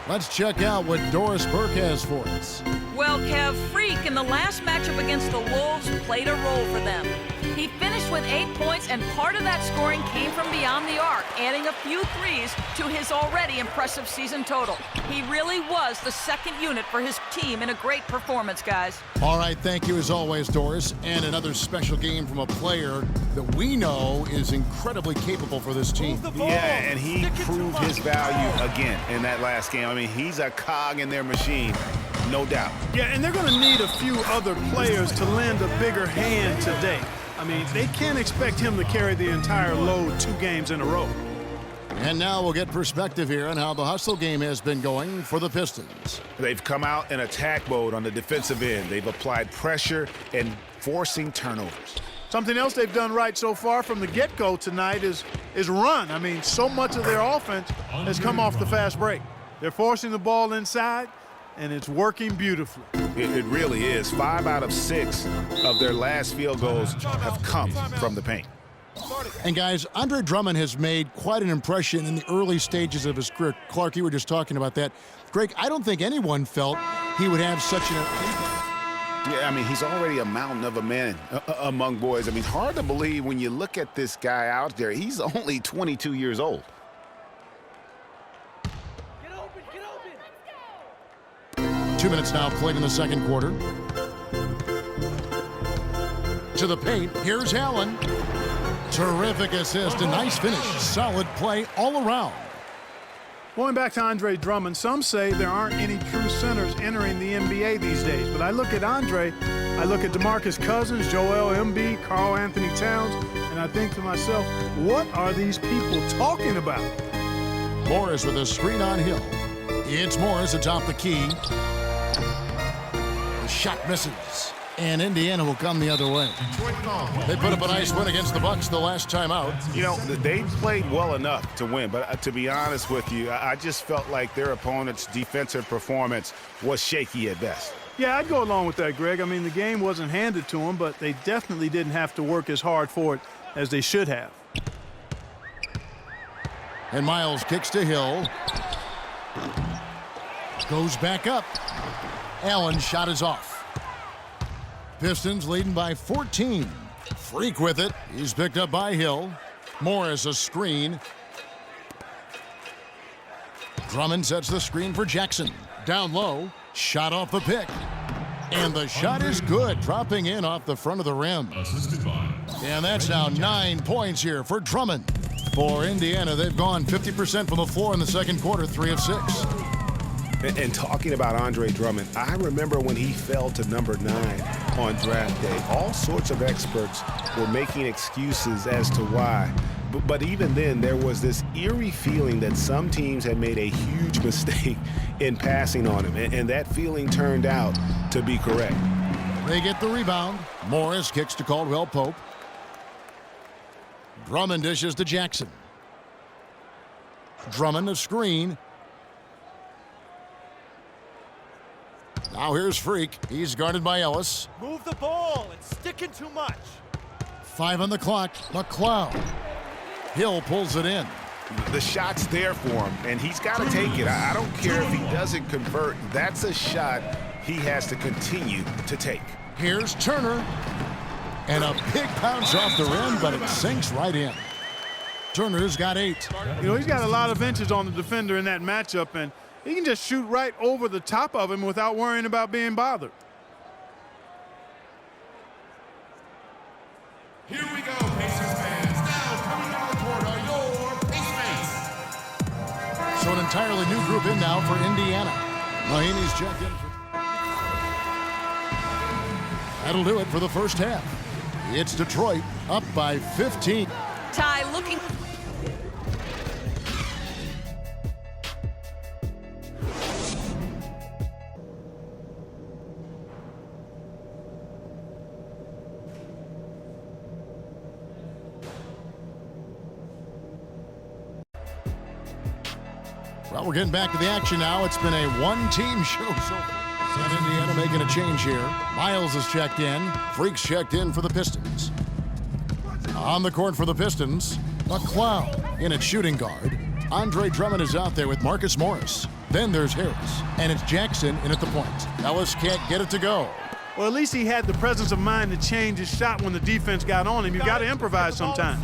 Let's check out what Doris Burke has for us. Well, Kev, Freak in the last matchup against the Wolves played a role for them. He finished with 8 points, and part of that scoring came from beyond the arc, adding a few threes to his already impressive season total. He really was the second unit for his team in a great performance, guys. All right, thank you as always, Doris. And another special game from a player that we know is incredibly capable for this team. Yeah, and he proved his value again in that last game. I mean, he's a cog in their machine, no doubt. Yeah, and they're going to need a few other players to lend a bigger hand today. I mean, they can't expect him to carry the entire load 2 games in a row. And now we'll get perspective here on how the hustle game has been going for the Pistons. They've come out in attack mode on the defensive end. They've applied pressure and forcing turnovers. Something else they've done right so far from the get-go tonight is run. I mean, so much of their offense has come off the fast break. They're forcing the ball inside, and it's working beautifully. It really is. 5 out of 6 of their last field goals have come from the paint. And guys, Andre Drummond has made quite an impression in the early stages of his career. Clark, you were just talking about that. Greg, I don't think anyone felt he would have such an impact. Yeah, I mean, he's already a mountain of a man among boys. I mean, hard to believe when you look at this guy out there. He's only 22 years old. Get open. 2 minutes now played in the second quarter. To the paint, here's Allen. Terrific assist, a nice finish. Solid play all around. Going back to Andre Drummond, some say there aren't any true centers entering the NBA these days. But I look at Andre, I look at DeMarcus Cousins, Joel Embiid, Karl Anthony Towns, and I think to myself, what are these people talking about? Morris with a screen on Hill. It's Morris atop the key. The shot misses, and Indiana will come the other way. They put up a nice win against the Bucks the last time out. You know, they played well enough to win, but to be honest with you, I just felt like their opponent's defensive performance was shaky at best. Yeah, I'd go along with that, Greg. I mean, the game wasn't handed to them, but they definitely didn't have to work as hard for it as they should have. And Miles kicks to Hill. Goes back up. Allen's shot is off. Pistons leading by 14. Freak with it. He's picked up by Hill. Morris a screen. Drummond sets the screen for Jackson. Down low. Shot off the pick. And the shot is good, dropping in off the front of the rim. And that's now 9 points here for Drummond. For Indiana, they've gone 50% from the floor in the second quarter, 3 of 6. And talking about Andre Drummond, I remember when he fell to number 9 on draft day. All sorts of experts were making excuses as to why. But even then, there was this eerie feeling that some teams had made a huge mistake in passing on him. And that feeling turned out to be correct. They get the rebound. Morris kicks to Caldwell Pope. Drummond dishes to Jackson. Drummond a screen. Now here's Freak. He's guarded by Ellis. Move the ball. It's sticking too much. 5 on the clock. McLeod. Hill pulls it in. The shot's there for him, and he's got to take it. I don't care if he doesn't convert. That's a shot he has to continue to take. Here's Turner. And a big bounce off the rim, but it sinks right in. Turner's got 8. You know, he's got a lot of inches on the defender in that matchup, and he can just shoot right over the top of him without worrying about being bothered. Here we go, Pacers fans. Now coming on the court are your Pacers. So an entirely new group in now for Indiana. Mahaney's checked in. That'll do it for the first half. It's Detroit up by 15. Ty looking. Well, we're getting back to the action now. It's been a one-team show so far. South Indiana making a change here. Miles is checked in. Freak's checked in for the Pistons. On the court for the Pistons, McLeod in at shooting guard. Andre Drummond is out there with Marcus Morris. Then there's Harris, and it's Jackson in at the point. Ellis can't get it to go. Well, at least he had the presence of mind to change his shot when the defense got on him. You got to improvise sometimes.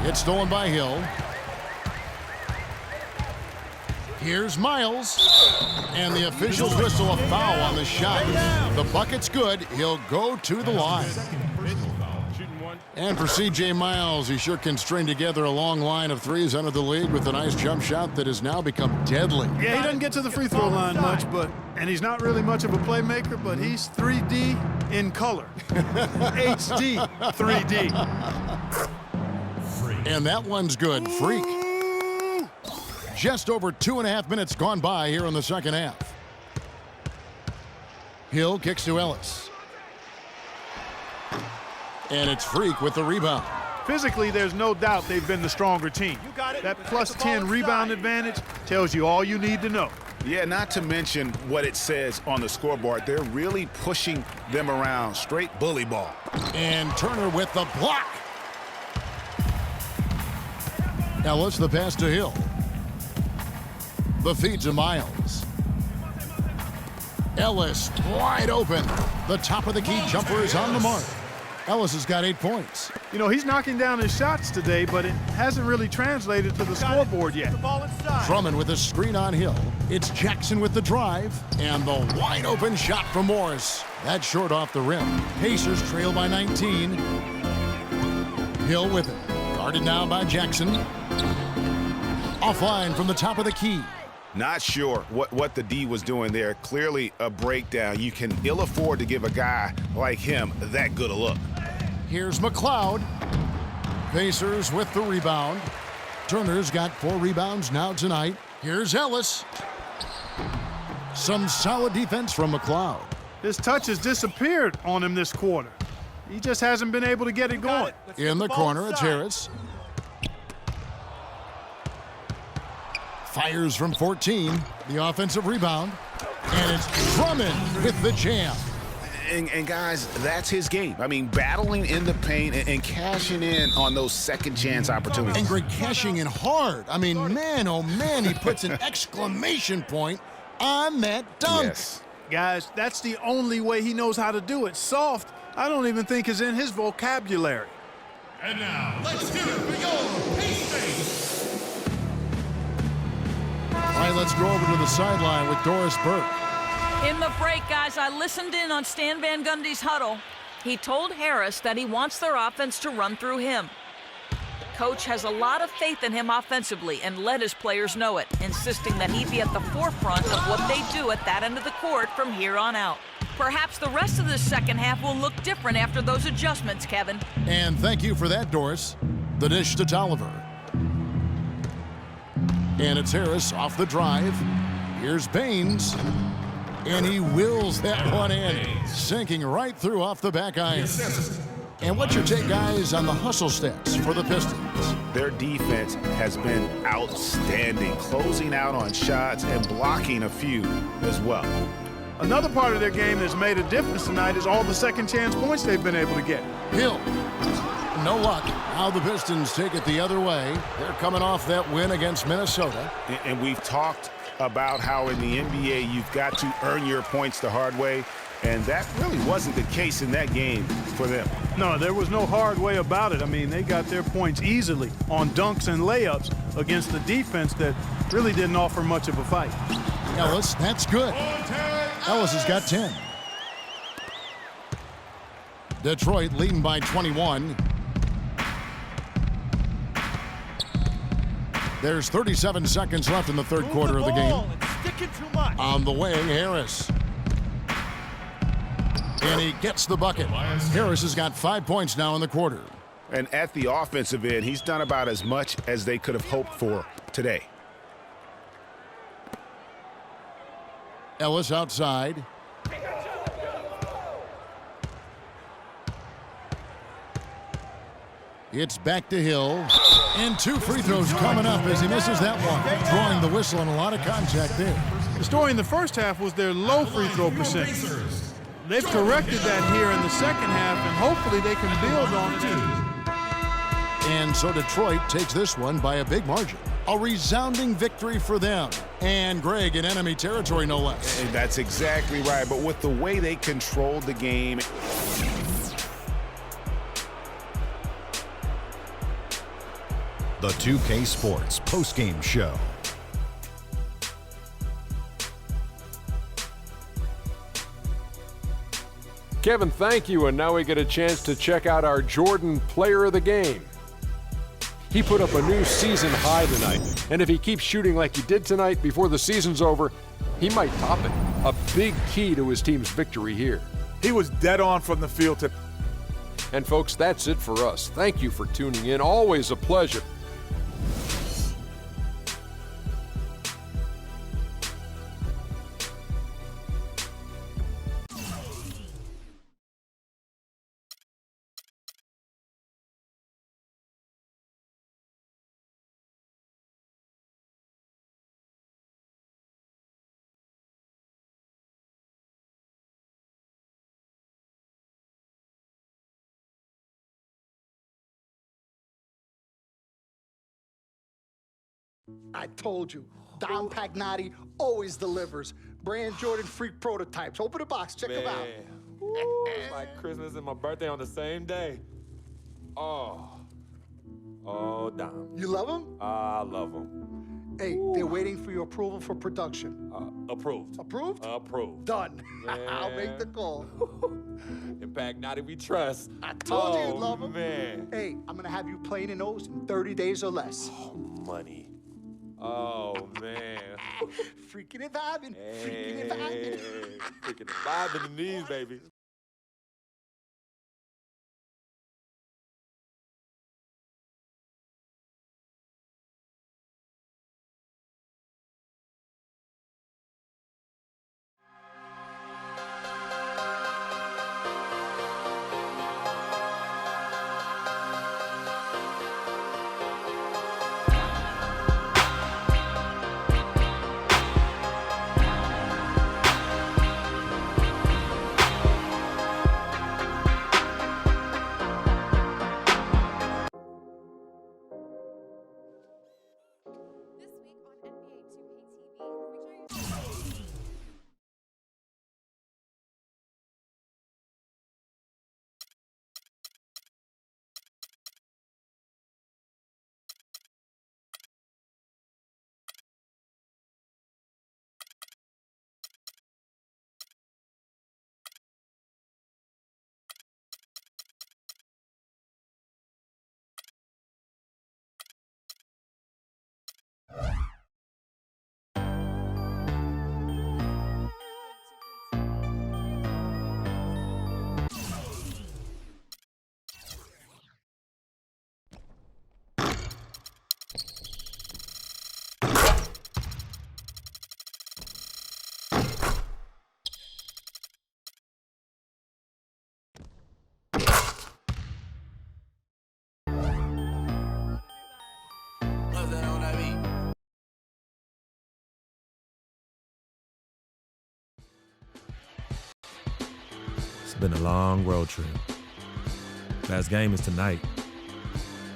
It's stolen by Hill. Here's Miles. And the officials whistle a foul on the shot. The bucket's good. He'll go to the line. And for C.J. Miles, he sure can string together a long line of threes under the league with a nice jump shot that has now become deadly. Yeah, he doesn't get to the free throw line much, and he's not really much of a playmaker, but he's 3D in color. HD 3D. And that one's good. Freak. Just over 2.5 minutes gone by here in the second half. Hill kicks to Ellis. And it's Freak with the rebound. Physically, there's no doubt they've been the stronger team. That plus 10 rebound advantage tells you all you need to know. Yeah, not to mention what it says on the scoreboard. They're really pushing them around. Straight bully ball. And Turner with the block. Ellis the pass to Hill. The feed to Miles. Ellis wide open. The top of the key jumper is on the mark. Ellis has got 8 points. You know, he's knocking down his shots today, but it hasn't really translated to the scoreboard yet. Drummond with a screen on Hill. It's Jackson with the drive. And the wide open shot from Morris. That's short off the rim. Pacers trail by 19. Hill with it. Guarded now by Jackson. Offline from the top of the key. Not sure what the D was doing there. Clearly a breakdown. You can ill afford to give a guy like him that good a look. Here's McLeod. Pacers with the rebound. Turner's got 4 rebounds now tonight. Here's Ellis. Some solid defense from McLeod. His touch has disappeared on him this quarter. He just hasn't been able to get it going. In the corner, it's Harris. Fires from 14, the offensive rebound. And it's Drummond with the jam. And guys, that's his game. I mean, battling in the paint and cashing in on those second chance opportunities. And Greg cashing in hard. I mean, man, oh man, he puts an exclamation point on that dunk. Yes. Guys, that's the only way he knows how to do it. Soft, I don't even think is in his vocabulary. And now, let's hear it for your Pacers. All right, let's go over to the sideline with Doris Burke. In the break, guys, I listened in on Stan Van Gundy's huddle. He told Harris that he wants their offense to run through him. Coach has a lot of faith in him offensively and let his players know it, insisting that he be at the forefront of what they do at that end of the court from here on out. Perhaps the rest of the second half will look different after those adjustments, Kevin. And thank you for that, Doris. The dish to Tolliver. And it's Harris off the drive. Here's Baines. And he wills that one in, sinking right through off the back iron. And what's your take, guys, on the hustle stats for the Pistons? Their defense has been outstanding, closing out on shots and blocking a few as well. Another part of their game that's made a difference tonight is all the second chance points they've been able to get. Hill. No luck. Now the Pistons take it the other way. They're coming off that win against Minnesota. And we've talked about how in the NBA you've got to earn your points the hard way, and that really wasn't the case in that game for them. No, there was no hard way about it. I mean, they got their points easily on dunks and layups against the defense that really didn't offer much of a fight. Ellis, that's good. Ellis has got 10. Detroit leading by 21. There's 37 seconds left in the third quarter of the game. On the wing, Harris. And he gets the bucket. Harris has got 5 points now in the quarter. And at the offensive end, he's done about as much as they could have hoped for today. Ellis outside. It's back to Hill. And 2 free throws coming up as he misses that one. Drawing the whistle and a lot of contact there. The story in the first half was their low free throw percentage. They've corrected that here in the second half, and hopefully they can build on it. And so Detroit takes this one by a big margin. A resounding victory for them. And Greg in enemy territory, no less. And that's exactly right. But with the way they controlled the game. The 2K Sports postgame show. Kevin, thank you, and now we get a chance to check out our Jordan Player of the Game. He put up a new season high tonight, and if he keeps shooting like he did tonight before the season's over, he might top it. A big key to his team's victory here. He was dead on from the field. And folks, that's it for us. Thank you for tuning in. Always a pleasure. I told you, Dom Pagnotti always delivers. Brand Jordan Freak prototypes. Open the box, check them out. Ooh, it's like Christmas and my birthday on the same day. Oh, Dom. You love them? I love them. Hey, they're waiting for your approval for production. Approved. Approved? Approved. Done. I'll make the call. In Pagnotti we trust. I told you you'd love them. Man. Hey, I'm gonna have you playing in those in 30 days or less. Oh, money. Oh, man. Freaking and vibing. Freaking and vibing. Freaking and vibing in these, baby. It's been a long road trip. Last game is tonight,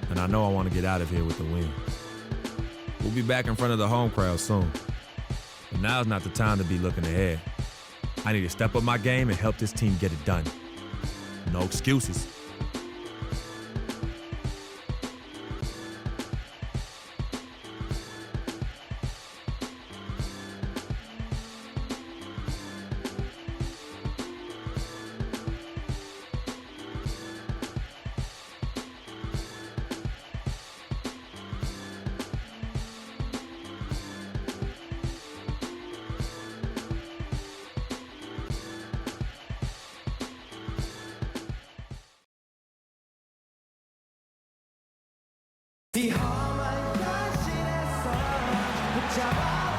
and I know I want to get out of here with the win. We'll be back in front of the home crowd soon, but now's not the time to be looking ahead. I need to step up my game and help this team get it done. No excuses.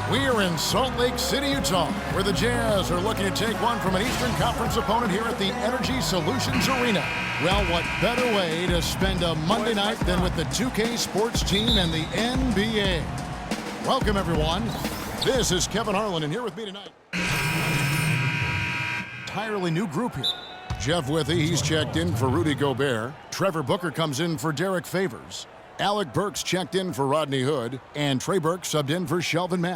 We're in Salt Lake City, Utah, where the Jazz are looking to take one from an Eastern Conference opponent here at the Energy Solutions Arena. Well, what better way to spend a Monday night than with the 2K Sports team and the NBA? Welcome, everyone. This is Kevin Harlan, and here with me tonight, entirely new group here. Jeff Withey, he's checked in for Rudy Gobert. Trevor Booker comes in for Derek Favors. Alec Burks checked in for Rodney Hood, and Trey Burke subbed in for Shelvin Mack.